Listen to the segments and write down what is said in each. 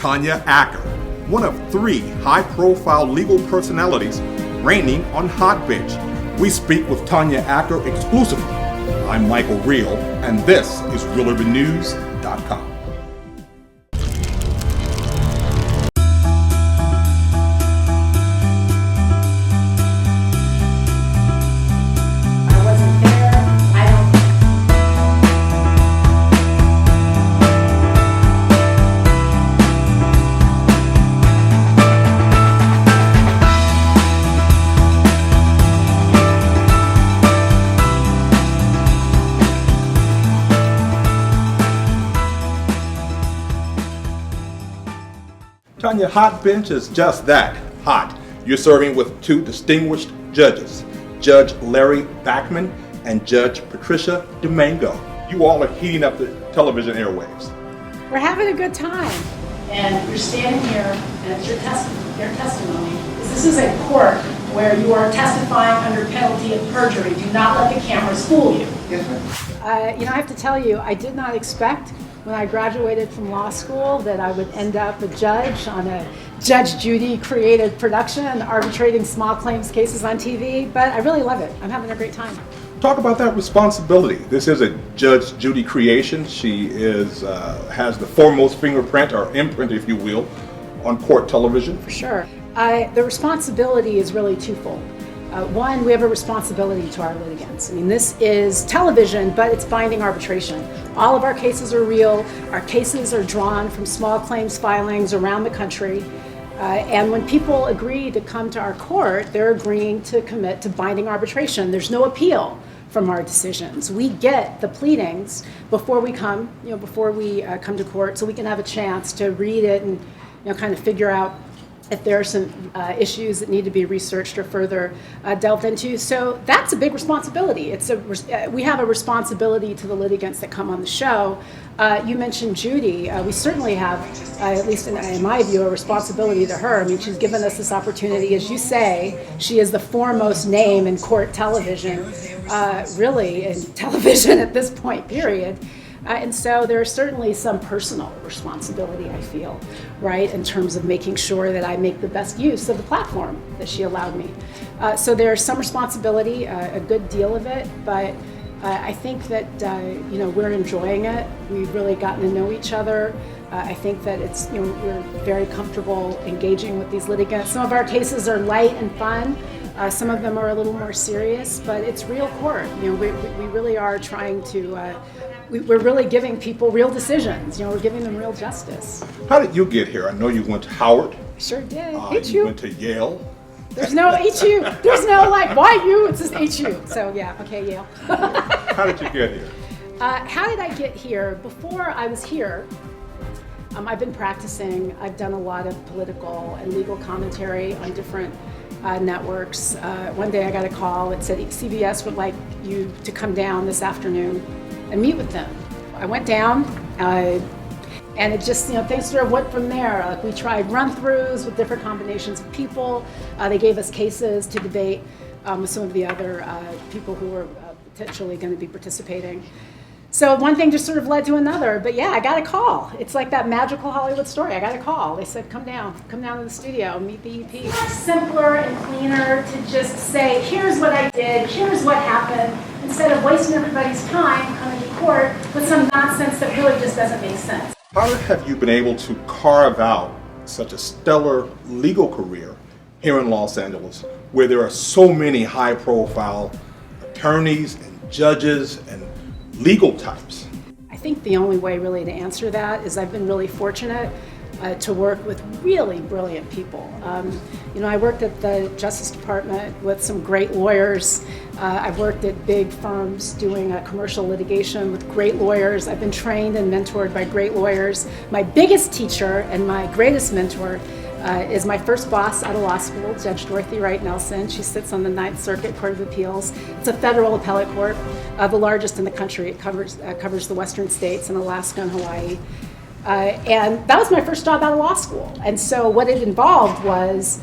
Tanya Acker, one of 3 high-profile legal personalities reigning on Hot Bench. We speak with Tanya Acker exclusively. I'm Michael Reel, and this is ReelUrbanNews.com. Tanya, Hot Bench is just that, hot. You're serving with 2 distinguished judges, Judge Larry Bakman and Judge Patricia DiMango. You all are heating up the television airwaves. We're having a good time. And you're standing here, and it's your testimony. This is a court where you are testifying under penalty of perjury. Do not let the cameras fool you. Yes, ma'am. I have to tell you, I did not expect when I graduated from law school that I would end up a judge on a Judge Judy created production, arbitrating small claims cases on TV, but I really love it. I'm having a great time. Talk about that responsibility. This is a Judge Judy creation. She has the foremost fingerprint, or imprint, if you will, on court television. For sure. The responsibility is really twofold. One, we have a responsibility to our litigants. I mean, this is television, but it's binding arbitration. All of our cases are real. Our cases are drawn from small claims filings around the country. And when people agree to come to our court, they're agreeing to commit to binding arbitration. There's no appeal from our decisions. We get the pleadings before we come, come to court, so we can have a chance to read it and, kind of figure out if there are some issues that need to be researched or further delved into. So that's a big responsibility. We have a responsibility to the litigants that come on the show. You mentioned Judy. We certainly have, at least in my view, a responsibility to her. I mean, she's given us this opportunity. As you say, she is the foremost name in court television, really in television at this point, period. And so there's certainly some personal responsibility, I feel, right, in terms of making sure that I make the best use of the platform that she allowed me. So there's some responsibility, a good deal of it, but I think that, we're enjoying it. We've really gotten to know each other. I think that it's, we're very comfortable engaging with these litigants. Some of our cases are light and fun. Some of them are a little more serious, but it's real court. We really are trying to, we're really giving people real decisions. We're giving them real justice. How did you get here? I know you went to Howard. Sure did. You went to Yale. There's no HU. There's no why you, it's just HU. So yeah, okay, Yale. How did you get here? How did I get here? Before I was here, I've been practicing. I've done a lot of political and legal commentary on different networks. One day I got a call. It said CBS would like you to come down this afternoon and meet with them. I went down, and it just, things sort of went from there. Like, we tried run-throughs with different combinations of people. They gave us cases to debate with some of the other people who were potentially going to be participating. So one thing just sort of led to another, but yeah, I got a call. It's like that magical Hollywood story. I got a call. They said, come down to the studio, meet the EP. It's much simpler and cleaner to just say, here's what I did, here's what happened, instead of wasting everybody's time coming to court with some nonsense that really just doesn't make sense. How have you been able to carve out such a stellar legal career here in Los Angeles, where there are so many high-profile attorneys and judges and legal types? I think the only way really to answer that is I've been really fortunate to work with really brilliant people. I worked at the Justice Department with some great lawyers. I've worked at big firms doing commercial litigation with great lawyers. I've been trained and mentored by great lawyers. My biggest teacher and my greatest mentor is my first boss out of law school, Judge Dorothy Wright Nelson. She sits on the Ninth Circuit Court of Appeals. It's a federal appellate court, the largest in the country. It covers the western states and Alaska and Hawaii. And that was my first job out of law school. And so what it involved was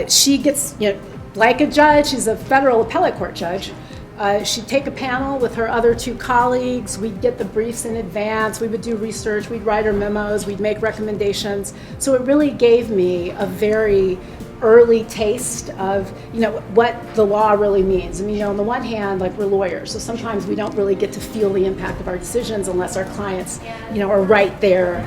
she gets, like a judge, she's a federal appellate court judge, She'd take a panel with her other two colleagues. We'd get the briefs in advance. We would do research. We'd write our memos. We'd make recommendations. So it really gave me a very early taste of, what the law really means. I mean, on the one hand, like, we're lawyers, so sometimes we don't really get to feel the impact of our decisions unless our clients, are right there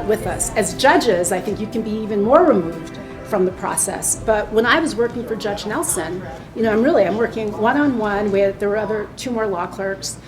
with us. As judges, I think you can be even more removed from the process. But when I was working for Judge Nelson, I'm working one-on-one with, there were two more law clerks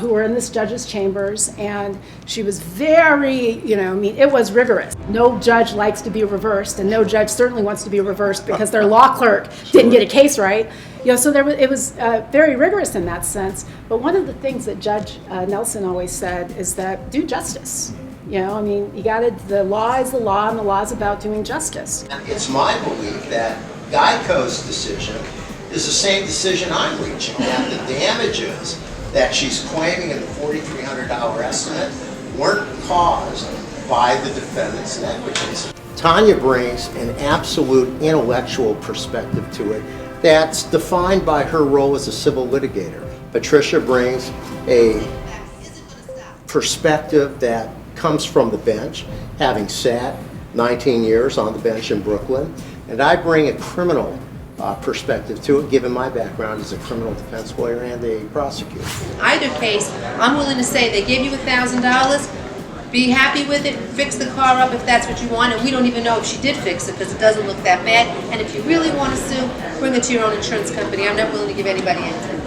who were in this judge's chambers, and she was very, it was rigorous. No judge likes to be reversed, and no judge certainly wants to be reversed because their law clerk didn't get a case right. So it was very rigorous in that sense. But one of the things that Judge Nelson always said is that do justice. The law is the law, and the law is about doing justice. It's my belief that Geico's decision is the same decision I'm reaching, that the damages that she's claiming in the $4,300 estimate weren't caused by the defendant's negligence. Tanya brings an absolute intellectual perspective to it that's defined by her role as a civil litigator. Patricia brings a perspective that comes from the bench, having sat 19 years on the bench in Brooklyn, and I bring a criminal perspective to it, given my background as a criminal defense lawyer and a prosecutor. Either case, I'm willing to say they gave you $1,000, be happy with it, fix the car up if that's what you want, and we don't even know if she did fix it because it doesn't look that bad, and if you really want to sue, bring it to your own insurance company. I'm not willing to give anybody anything.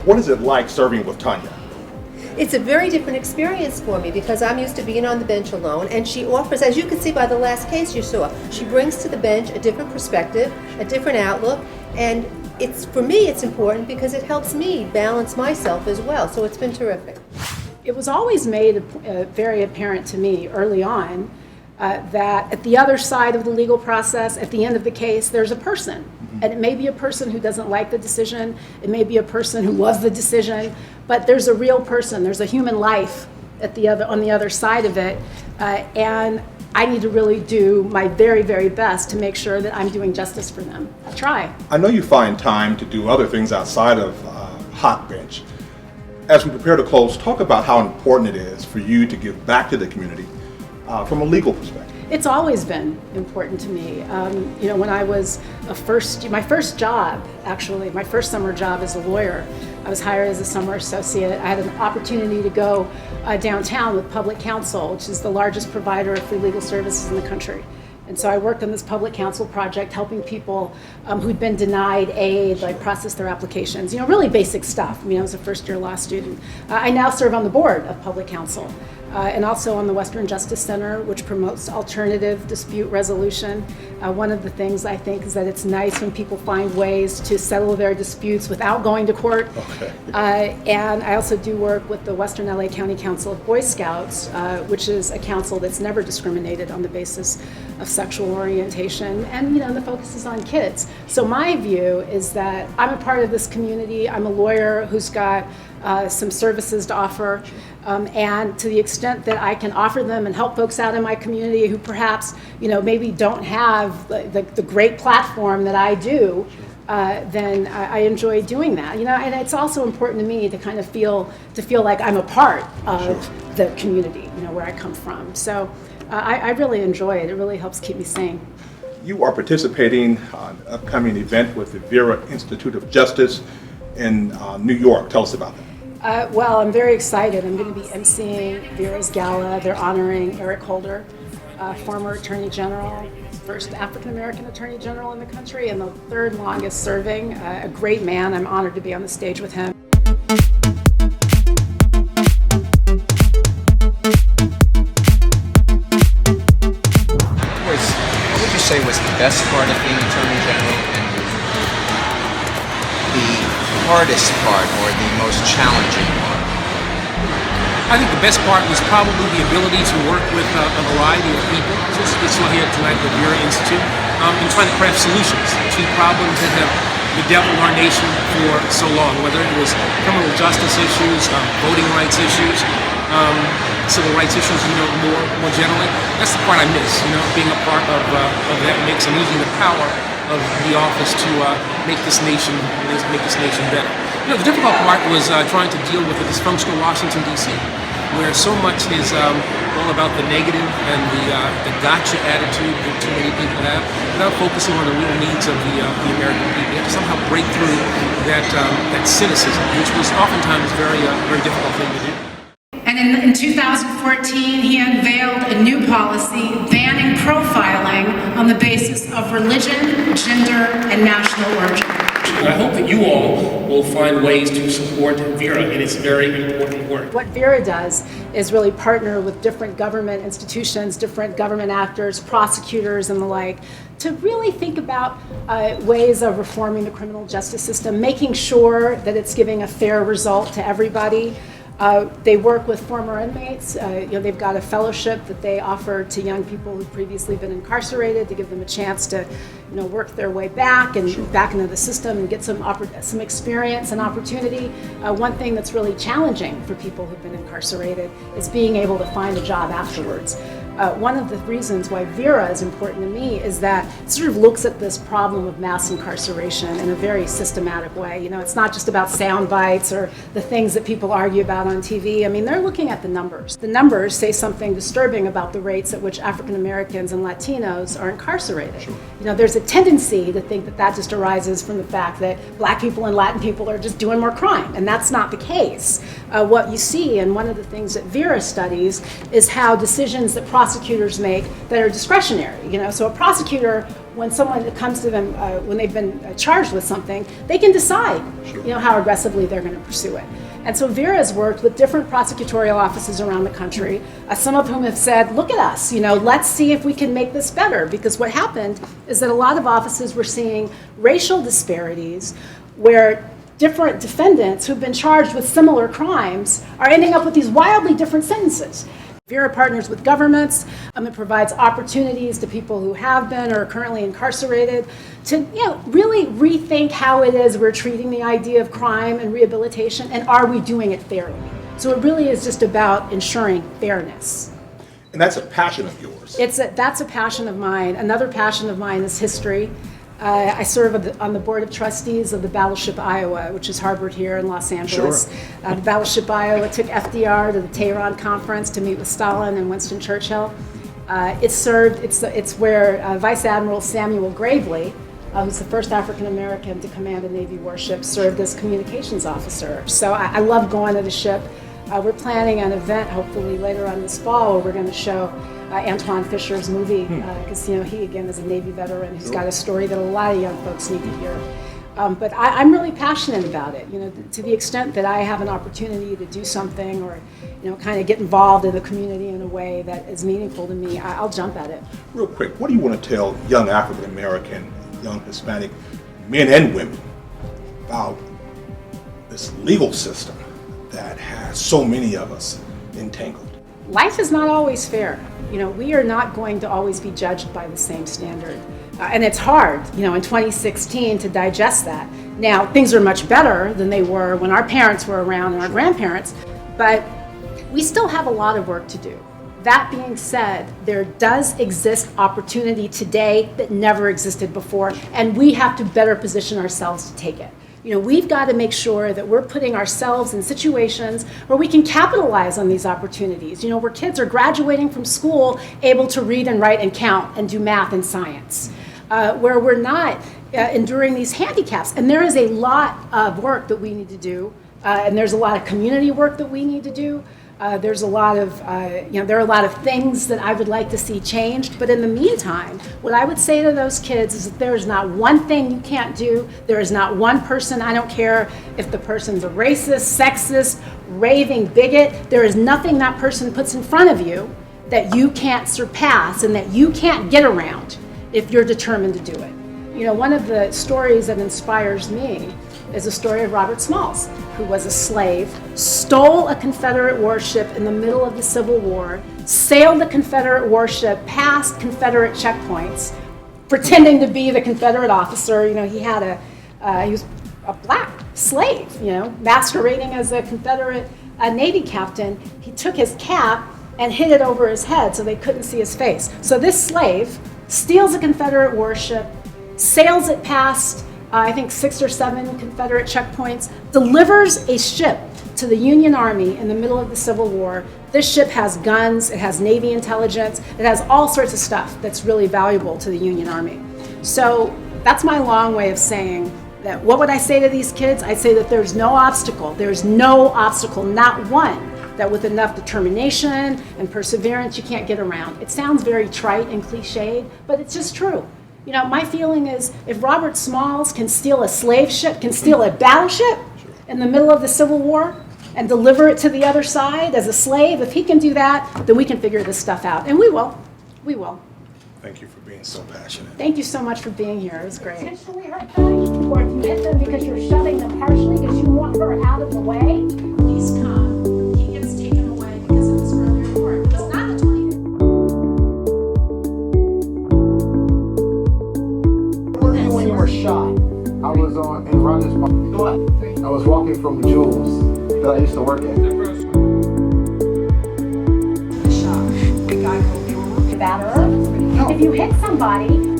What is it like serving with Tanya? It's a very different experience for me because I'm used to being on the bench alone, and she offers, as you can see by the last case you saw, she brings to the bench a different perspective, a different outlook, and for me it's important because it helps me balance myself as well, so it's been terrific. It was always made very apparent to me early on that at the other side of the legal process, at the end of the case, there's a person. And it may be a person who doesn't like the decision, it may be a person who loves the decision, but there's a real person, there's a human life on the other side of it, and I need to really do my very, very best to make sure that I'm doing justice for them. I try. I know you find time to do other things outside of Hot Bench. As we prepare to close, talk about how important it is for you to give back to the community from a legal perspective. It's always been important to me. When I was my first job, actually, my first summer job as a lawyer, I was hired as a summer associate. I had an opportunity to go downtown with Public Counsel, which is the largest provider of free legal services in the country. And so I worked on this public counsel project, helping people who'd been denied aid, process their applications, really basic stuff. I was a first-year law student. I now serve on the board of Public Counsel. And also on the Western Justice Center, which promotes alternative dispute resolution. One of the things I think is that it's nice when people find ways to settle their disputes without going to court. Okay. And I also do work with the Western LA County Council of Boy Scouts, which is a council that's never discriminated on the basis of sexual orientation, and the focus is on kids. So my view is that I'm a part of this community. I'm a lawyer who's got some services to offer, and to the extent that I can offer them and help folks out in my community who perhaps maybe don't have the great platform that I do, then I enjoy doing that. And it's also important to me to kind of feel like I'm a part of the community, where I come from. So I really enjoy it. It really helps keep me sane. You are participating in an upcoming event with the Vera Institute of Justice in New York. Tell us about that. Well, I'm very excited. I'm going to be emceeing Vera's Gala. They're honoring Eric Holder, former Attorney General, first African-American Attorney General in the country, and the third longest serving. A great man. I'm honored to be on the stage with him. What would you say was the best part of being Attorney General and the hardest part or the most challenging part? I think the best part was probably the ability to work with a variety of people, just as you're here tonight with your institute, and trying to craft solutions to problems that have bedeviled our nation for so long, whether it was criminal justice issues, voting rights issues, civil rights issues, more generally. That's the part I miss, being a part of that mix and using the power of the office to make this nation better. The difficult part was trying to deal with the dysfunctional Washington, D.C., where so much is all about the negative and the gotcha attitude that too many people have, without focusing on the real needs of the American people. You have to somehow break through that cynicism, which was oftentimes a very difficult thing to do. And in 2014, he unveiled a new policy banning profiling on the basis of religion, gender, and national origin. And I hope that you all will find ways to support Vera in its very important work. What Vera does is really partner with different government institutions, different government actors, prosecutors, and the like, to really think about ways of reforming the criminal justice system, making sure that it's giving a fair result to everybody. They work with former inmates. They've got a fellowship that they offer to young people who've previously been incarcerated to give them a chance to, work their way back and back into the system and get some experience and opportunity. One thing that's really challenging for people who've been incarcerated is being able to find a job afterwards. One of the reasons why Vera is important to me is that it sort of looks at this problem of mass incarceration in a very systematic way. It's not just about sound bites or the things that people argue about on TV. I mean, they're looking at the numbers. The numbers say something disturbing about the rates at which African Americans and Latinos are incarcerated. Sure. There's a tendency to think that that just arises from the fact that Black people and Latin people are just doing more crime, and that's not the case. What you see, and one of the things that Vera studies, is how decisions that prosecutors make that are discretionary. So a prosecutor, when someone comes to them when they've been charged with something, they can decide, how aggressively they're going to pursue it. And so Vera's worked with different prosecutorial offices around the country, some of whom have said, look at us, let's see if we can make this better. Because what happened is that a lot of offices were seeing racial disparities where different defendants who've been charged with similar crimes are ending up with these wildly different sentences. Vera partners with governments. It provides opportunities to people who have been or are currently incarcerated to really rethink how it is we're treating the idea of crime and rehabilitation, and are we doing it fairly? So it really is just about ensuring fairness. And that's a passion of yours. That's a passion of mine. Another passion of mine is history. I serve on the board of trustees of the Battleship Iowa, which is harbored here in Los Angeles. Sure. The Battleship Iowa took FDR to the Tehran Conference to meet with Stalin and Winston Churchill. It's where Vice Admiral Samuel Gravely, who's the first African American to command a Navy warship, served as communications officer. So I love going to the ship. We're planning an event, hopefully later on this fall, where we're going to show Antoine Fisher's movie, because he again is a Navy veteran who's got a story that a lot of young folks need to hear. But I'm really passionate about it, to the extent that I have an opportunity to do something or, kind of get involved in the community in a way that is meaningful to me, I'll jump at it. Real quick, what do you want to tell young African American, young Hispanic men and women about this legal system that has so many of us entangled? Life is not always fair. We are not going to always be judged by the same standard. And it's hard, in 2016 to digest that. Now, things are much better than they were when our parents were around and our grandparents, but we still have a lot of work to do. That being said, there does exist opportunity today that never existed before, and we have to better position ourselves to take it. We've got to make sure that we're putting ourselves in situations where we can capitalize on these opportunities. Where kids are graduating from school able to read and write and count and do math and science. Where we're not enduring these handicaps. And there is a lot of work that we need to do. And there's a lot of community work that we need to do. There's a lot of, there are a lot of things that I would like to see changed. But in the meantime, what I would say to those kids is that there is not one thing you can't do. There is not one person, I don't care if the person's a racist, sexist, raving bigot. There is nothing that person puts in front of you that you can't surpass and that you can't get around if you're determined to do it. One of the stories that inspires me is the story of Robert Smalls, who was a slave, stole a Confederate warship in the middle of the Civil War, sailed the Confederate warship past Confederate checkpoints, pretending to be the Confederate officer. He was a black slave, masquerading as a Confederate Navy captain. He took his cap and hid it over his head so they couldn't see his face. So this slave steals a Confederate warship, sails it past I think 6 or 7 Confederate checkpoints, delivers a ship to the Union Army in the middle of the Civil War. This ship has guns, it has Navy intelligence, it has all sorts of stuff that's really valuable to the Union Army. So that's my long way of saying that what would I say to these kids? I'd say that there's no obstacle, not one, that with enough determination and perseverance you can't get around. It sounds very trite and cliched, but it's just true. You know, my feeling is if Robert Smalls can steal a slave ship, can steal a battleship in the middle of the Civil War and deliver it to the other side as a slave, if he can do that, then we can figure this stuff out. And we will. We will. Thank you for being so passionate. Thank you so much for being here. It was great. Intentionally hurt them, or if you hit them because you're shoving them partially because you want her out of the way, please come. He gets taken away because of this earlier work. It's not the 20 Where were you when you were shot? I was in Rogers Park. I was walking from Jules that I used to work at. If you hit somebody,